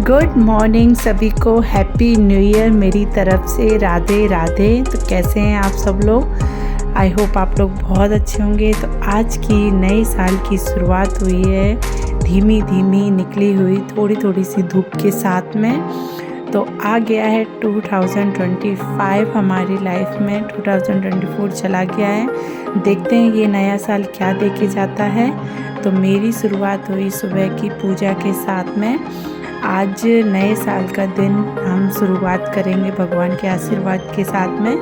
Good morning सभी को, happy new year मेरी तरफ से। राधे राधे। तो कैसे हैं आप सब लोग? आई होप आप लोग बहुत अच्छे होंगे। तो आज की नए साल की शुरुआत हुई है धीमी धीमी निकली हुई थोड़ी थोड़ी सी धूप के साथ में। तो आ गया है 2025 हमारी लाइफ में। 2024 चला गया है। देखते हैं ये नया साल क्या दे के जाता है। तो मेरी शुरुआत हुई सुबह की पूजा के साथ में। आज नए साल का दिन हम शुरुआत करेंगे भगवान के आशीर्वाद के साथ में।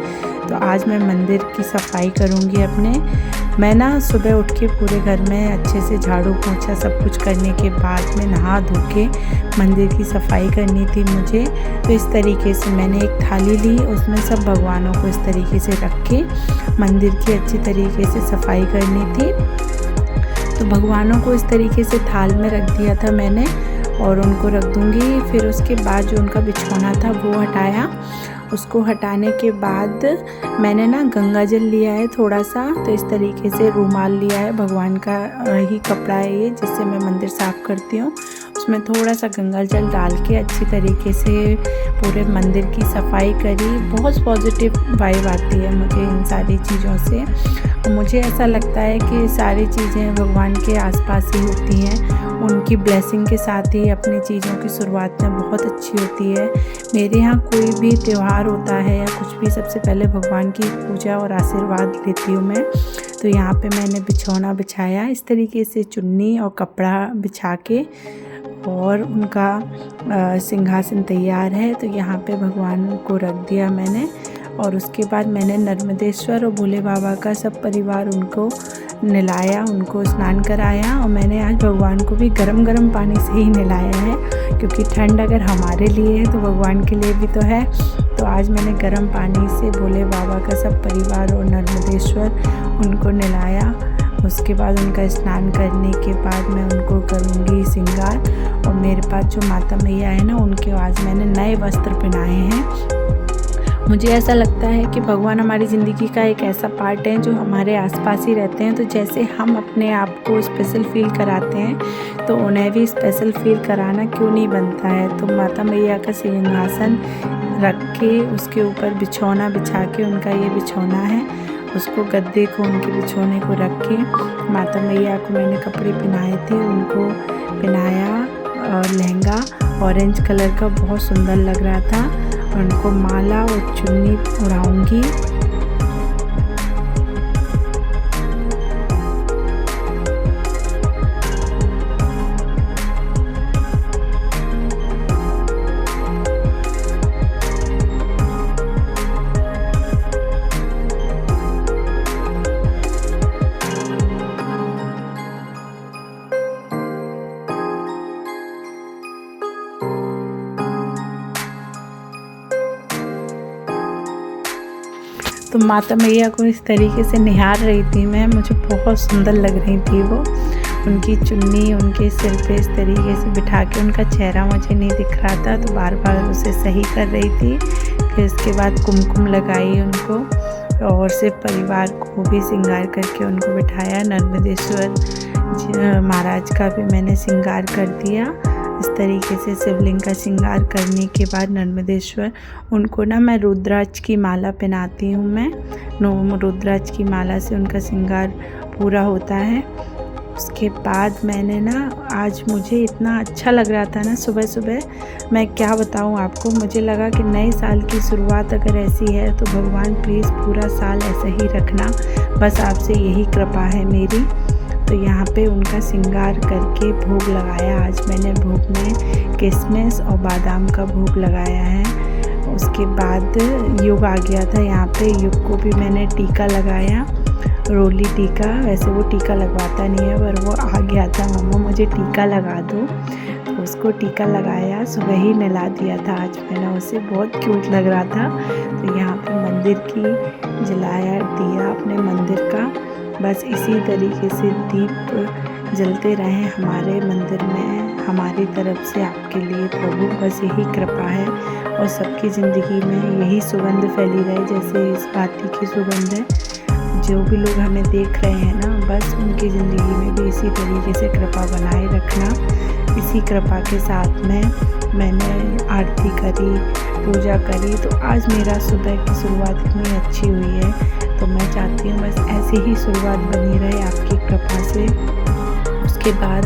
तो आज मैं मंदिर की सफाई करूंगी अपने। मैं ना सुबह उठ के पूरे घर में अच्छे से झाड़ू पोछा सब कुछ करने के बाद में नहा धो के मंदिर की सफाई करनी थी मुझे। तो इस तरीके से मैंने एक थाली ली, उसमें सब भगवानों को इस तरीके से रख के मंदिर की अच्छी तरीके से सफाई करनी थी। तो भगवानों को इस तरीके से थाल में रख दिया था मैंने और उनको रख दूंगी। फिर उसके बाद जो उनका बिछौना था वो हटाया। उसको हटाने के बाद मैंने ना गंगा जल लिया है थोड़ा सा। तो इस तरीके से रूमाल लिया है, भगवान का ही कपड़ा है ये जिससे मैं मंदिर साफ़ करती हूँ। उसमें थोड़ा सा गंगा जल डाल के अच्छी तरीके से पूरे मंदिर की सफाई करी। बहुत पॉजिटिव वाइब आती है मुझे इन सारी चीज़ों से। मुझे ऐसा लगता है कि सारी चीज़ें भगवान के आसपास ही होती हैं। उनकी ब्लेसिंग के साथ ही अपनी चीज़ों की शुरुआत में बहुत अच्छी होती है। मेरे यहाँ कोई भी त्यौहार होता है या कुछ भी, सबसे पहले भगवान की पूजा और आशीर्वाद लेती हूँ मैं। तो यहाँ पे मैंने बिछौना बिछाया इस तरीके से, चुन्नी और कपड़ा बिछा के, और उनका सिंहासन तैयार है। तो यहाँ पे भगवान को रख दिया मैंने। और उसके बाद मैंने नर्मदेश्वर और भोले बाबा का सब परिवार उनको नहलाया, उनको स्नान कराया। और मैंने आज भगवान को भी गरम गरम पानी से ही नहलाया है, क्योंकि ठंड अगर हमारे लिए है तो भगवान के लिए भी तो है। तो आज मैंने गरम पानी से भोले बाबा का सब परिवार और नर्मदेश्वर उनको नहलाया। उसके बाद उनका स्नान करने के बाद मैं उनको करूँगी श्रृंगार। और मेरे पास जो माता मैया है ना, उनके आज मैंने नए वस्त्र पहनाए हैं। मुझे ऐसा लगता है कि भगवान हमारी ज़िंदगी का एक ऐसा पार्ट है जो हमारे आसपास ही रहते हैं। तो जैसे हम अपने आप को स्पेशल फील कराते हैं, तो उन्हें भी स्पेशल फील कराना क्यों नहीं बनता है। तो माता मैया का सिंहासन रख के उसके ऊपर बिछौना बिछा के, उनका ये बिछौना है, उसको गद्दे को उनके बिछौने को रख के माता मैया को मैंने कपड़े पहनाए थे, उनको पहनाया। और लहंगा ऑरेंज कलर का बहुत सुंदर लग रहा था। उनको माला और चुन्नी उड़ाऊंगी। तो माता मैया को इस तरीके से निहार रही थी मैं, मुझे बहुत सुंदर लग रही थी वो। उनकी चुन्नी उनके सिर पे इस तरीके से बिठा के, उनका चेहरा मुझे नहीं दिख रहा था तो बार बार उसे सही कर रही थी। फिर इसके बाद कुमकुम लगाई उनको, और सिर्फ परिवार को भी श्रृंगार करके उनको बिठाया। नर्मदेश्वर महाराज का भी मैंने श्रृंगार कर दिया। इस तरीके से शिवलिंग का श्रृंगार करने के बाद नर्मदेश्वर, उनको ना मैं रुद्राक्ष की माला पहनाती हूँ मैं। रुद्राक्ष की माला से उनका श्रृंगार पूरा होता है। उसके बाद मैंने ना, आज मुझे इतना अच्छा लग रहा था ना सुबह सुबह, मैं क्या बताऊँ आपको। मुझे लगा कि नए साल की शुरुआत अगर ऐसी है तो भगवान प्लीज़ पूरा साल ऐसा ही रखना, बस आपसे यही कृपा है मेरी। तो यहाँ पे उनका श्रृंगार करके भोग लगाया। आज मैंने भोग में किशमिश और बादाम का भोग लगाया है। उसके बाद युग आ गया था। यहाँ पे युग को भी मैंने टीका लगाया, रोली टीका। वैसे वो टीका लगवाता नहीं है, पर वो आ गया था, मम्मा मुझे टीका लगा दो। तो उसको टीका लगाया, सुबह ही नहला दिया था आज मैंने उसे, बहुत क्यूट लग रहा था। तो यहाँ पे मंदिर की जलाया दिया अपने मंदिर का। बस इसी तरीके से दीप जलते रहें हमारे मंदिर में, हमारी तरफ से आपके लिए प्रभु, बस यही कृपा है। और सबकी ज़िंदगी में यही सुगंध फैली रहे जैसे इस बाती की सुगंध है। जो भी लोग हमें देख रहे हैं ना, बस उनकी ज़िंदगी में भी इसी तरीके से कृपा बनाए रखना। इसी कृपा के साथ में मैंने आरती करी, पूजा करी। तो आज मेरा सुबह की शुरुआत इतनी अच्छी हुई है, तो मैं चाहती हूँ बस ऐसे ही शुरुआत बनी रहे आपकी कृपा से। उसके बाद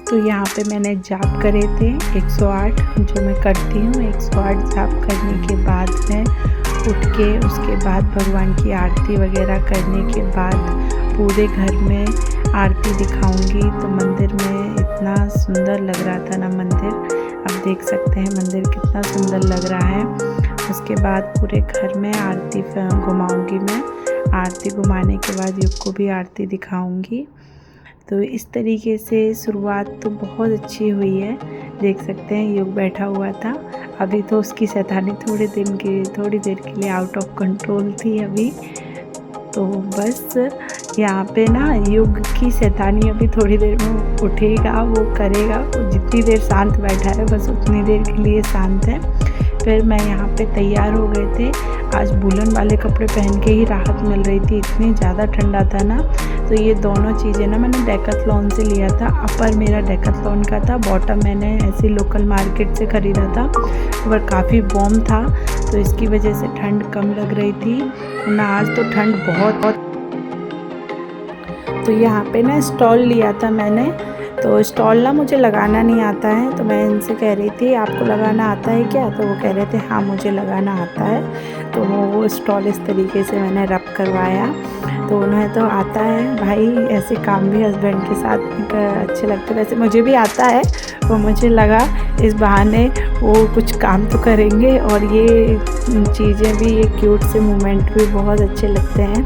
तो यहाँ पे मैंने जाप करे थे 108, जो मैं करती हूँ। 108 जाप करने के बाद मैं उठ के उसके बाद भगवान की आरती वगैरह करने के बाद पूरे घर में आरती दिखाऊंगी। तो मंदिर में इतना सुंदर लग रहा था ना मंदिर, आप देख सकते हैं मंदिर कितना सुंदर लग रहा है। उसके बाद पूरे घर में आरती घुमाऊंगी मैं। आरती घुमाने के बाद युग को भी आरती दिखाऊंगी। तो इस तरीके से शुरुआत तो बहुत अच्छी हुई है। देख सकते हैं युग बैठा हुआ था। अभी तो उसकी शैतानी थोड़ी देर के लिए आउट ऑफ कंट्रोल थी अभी। तो बस यहाँ पे ना युग की शैतानी अभी थोड़ी देर में उठेगा, वो करेगा। वो जितनी देर शांत बैठा है बस उतनी देर के लिए शांत है। फिर मैं यहाँ पे तैयार हो गए थे। आज वूलन वाले कपड़े पहन के ही राहत मिल रही थी, इतनी ज़्यादा ठंडा था ना। तो ये दोनों चीज़ें ना मैंने डेकाथलॉन से लिया था। अपर मेरा डेकाथलॉन का था, बॉटम मैंने ऐसी लोकल मार्केट से ख़रीदा था। पर काफ़ी वार्म था तो इसकी वजह से ठंड कम लग रही थी, ना आज तो ठंड बहुत। तो यहाँ पे ना स्टॉल लिया था मैंने। तो स्टॉल ना मुझे लगाना नहीं आता है, तो मैं इनसे कह रही थी आपको लगाना आता है क्या? तो वो कह रहे थे हाँ मुझे लगाना आता है। तो वो स्टॉल इस तरीके से मैंने रब करवाया। तो उन्हें तो आता है भाई, ऐसे काम भी हस्बैंड के साथ अच्छे लगते। वैसे मुझे भी आता है, वो मुझे लगा इस बहाने वो कुछ काम तो करेंगे और ये चीज़ें भी, ये क्यूट से मोमेंट भी बहुत अच्छे लगते हैं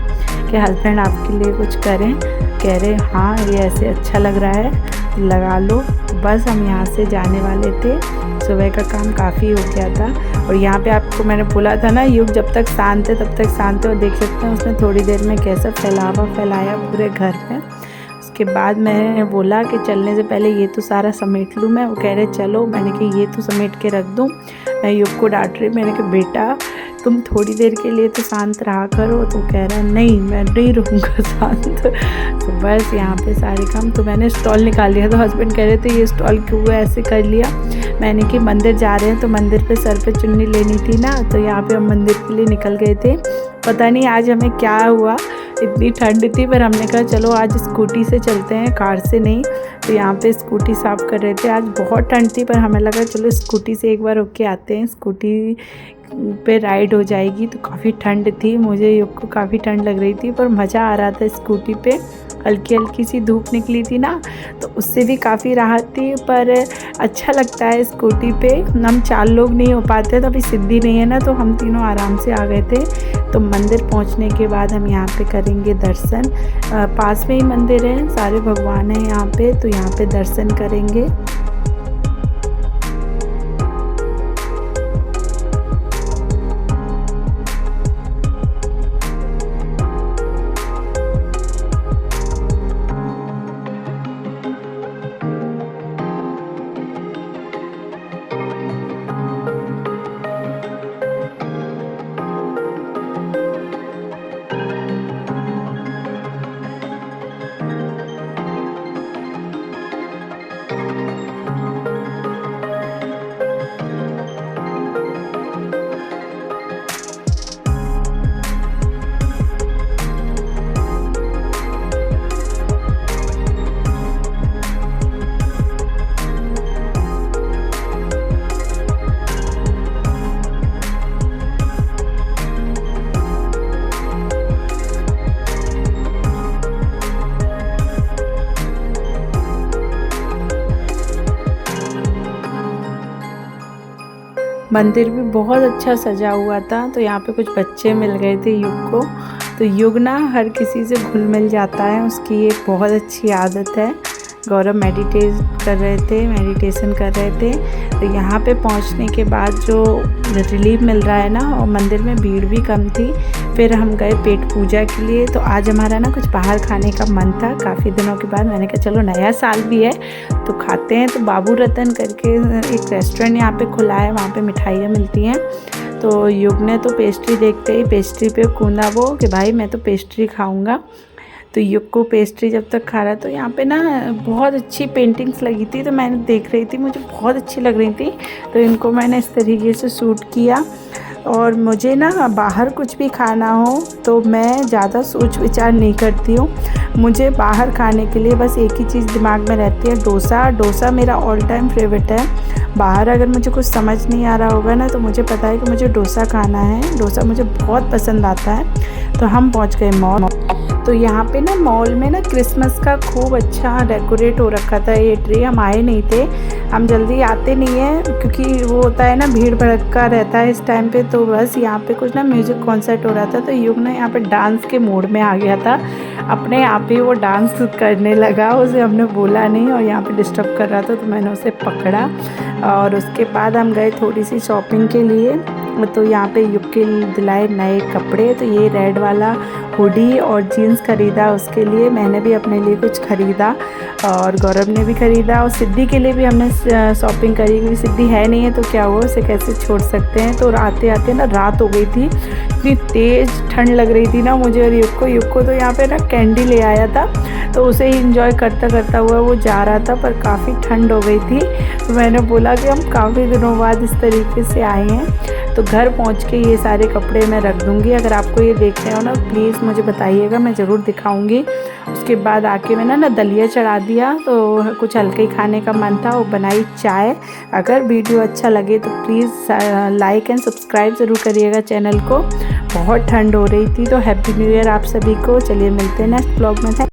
कि हस्बैंड आपके लिए कुछ करें। कह रहे हाँ ये ऐसे अच्छा लग रहा है, लगा लो। बस हम यहाँ से जाने वाले थे, सुबह का काम काफ़ी हो गया था। और यहाँ पे आपको मैंने बोला था ना युग जब तक शांत है तब तक शांत है। और देख सकते हैं उसने थोड़ी देर में कैसा फैलाया पूरे घर में। उसके बाद मैंने बोला कि चलने से पहले ये तो सारा समेट लूँ मैं। वो कह रहे चलो। मैंने कहा ये तो समेट के रख दूँ। मैं युग को डांट रही, मैंने कहा बेटा तुम थोड़ी देर के लिए तो शांत रहा करो। तो कह रहा है नहीं मैं नहीं रहूँगा शांत। तो बस यहाँ पे सारे काम, तो मैंने स्टॉल निकाल लिया। तो हस्बैंड कह रहे थे ये स्टॉल क्यों ऐसे कर लिया? मैंने कि मंदिर जा रहे हैं तो मंदिर पे सर पे चुन्नी लेनी थी ना, तो यहाँ पे हम मंदिर के लिए निकल गए थे। पता नहीं आज हमें क्या हुआ, इतनी ठंड थी, पर हमने कहा चलो आज स्कूटी से चलते हैं, कार से नहीं। तो यहाँ पे स्कूटी साफ़ कर रहे थे। आज बहुत ठंड थी पर हमें लगा चलो स्कूटी से एक बार होके आते हैं, स्कूटी पे राइड हो जाएगी। तो काफ़ी ठंड थी, मुझे युग को काफ़ी ठंड लग रही थी, पर मज़ा आ रहा था स्कूटी पे। हल्की हल्की सी धूप निकली थी ना, तो उससे भी काफ़ी राहत थी। पर अच्छा लगता है स्कूटी पे। हम 4 लोग नहीं हो पाते, तो अभी सिद्धि नहीं है ना, तो हम तीनों आराम से आ गए थे। तो मंदिर पहुंचने के बाद हम यहाँ पे करेंगे दर्शन। पास में ही मंदिर है, सारे भगवान हैं यहाँ पे, तो यहाँ पे दर्शन करेंगे। मंदिर भी बहुत अच्छा सजा हुआ था। तो यहाँ पे कुछ बच्चे मिल गए थे युग को। तो युग ना हर किसी से घुल मिल जाता है, उसकी एक बहुत अच्छी आदत है। गौरव मेडिटेशन कर रहे थे। तो यहाँ पे पहुँचने के बाद जो रिलीफ मिल रहा है ना, और मंदिर में भीड़ भी कम थी। फिर हम गए पेट पूजा के लिए। तो आज हमारा ना कुछ बाहर खाने का मन था, काफ़ी दिनों के बाद मैंने कहा चलो नया साल भी है तो खाते हैं। तो बाबू रतन करके एक रेस्टोरेंट यहाँ पे खुला है, वहाँ पे मिठाइयाँ मिलती हैं। तो युग ने तो पेस्ट्री देखते ही पेस्ट्री पे कूदा वो कि भाई मैं तो पेस्ट्री खाऊंगा। तो युग को पेस्ट्री जब तक खा रहा, तो यहाँ पे ना बहुत अच्छी पेंटिंग्स लगी थी, तो मैंने देख रही थी, मुझे बहुत अच्छी लग रही थी, तो इनको मैंने इस तरीके से शूट किया। और मुझे ना बाहर कुछ भी खाना हो तो मैं ज़्यादा सोच विचार नहीं करती हूँ। मुझे बाहर खाने के लिए बस एक ही चीज़ दिमाग में रहती है, डोसा। डोसा मेरा ऑल टाइम फेवरेट है। बाहर अगर मुझे कुछ समझ नहीं आ रहा होगा ना, तो मुझे पता है कि मुझे डोसा खाना है। डोसा मुझे बहुत पसंद आता है। तो हम पहुँच गए मॉल। तो यहाँ पे ना मॉल में ना क्रिसमस का खूब अच्छा डेकोरेट हो रखा था ये ट्री। हम आए नहीं थे, हम जल्दी आते नहीं हैं क्योंकि वो होता है ना भीड़ भड़का रहता है इस टाइम पे। तो बस यहाँ पे कुछ ना म्यूज़िक कॉन्सर्ट हो रहा था, तो युग ना यहाँ पे डांस के मूड में आ गया था, अपने आप ही वो डांस करने लगा। उसे हमने बोला नहीं और यहाँ पे डिस्टर्ब कर रहा था, तो मैंने उसे पकड़ा। और उसके बाद हम गए थोड़ी सी शॉपिंग के लिए। तो यहाँ पे युग के दिलाए नए कपड़े। तो ये रेड वाला हुडी और जीन्स ख़रीदा उसके लिए, मैंने भी अपने लिए कुछ ख़रीदा और गौरव ने भी ख़रीदा। और सिद्धि के लिए भी हमने शॉपिंग करी, क्योंकि सिद्धि है नहीं है तो क्या हुआ, उसे कैसे छोड़ सकते हैं। तो आते आते ना रात हो गई थी, इतनी तेज़ ठंड लग रही थी ना मुझे और युग को तो यहाँ पे ना कैंडी ले आया था, तो उसे ही इंजॉय करता करता हुआ वो जा रहा था, पर काफ़ी ठंड हो गई थी। तो मैंने बोला कि हम काफ़ी दिनों बाद इस तरीके से आए हैं। तो घर पहुंच के ये सारे कपड़े मैं रख दूंगी। अगर आपको ये देखने हो ना प्लीज़ मुझे बताइएगा, मैं ज़रूर दिखाऊंगी। उसके बाद आके मैंने ना दलिया चढ़ा दिया, तो कुछ हल्के खाने का मन था, वो बनाई चाय। अगर वीडियो अच्छा लगे तो प्लीज़ लाइक एंड सब्सक्राइब ज़रूर करिएगा चैनल को। बहुत ठंड हो रही थी, तो हैप्पी न्यू ईयर आप सभी को। चलिए मिलते हैं नेक्स्ट ब्लॉग में।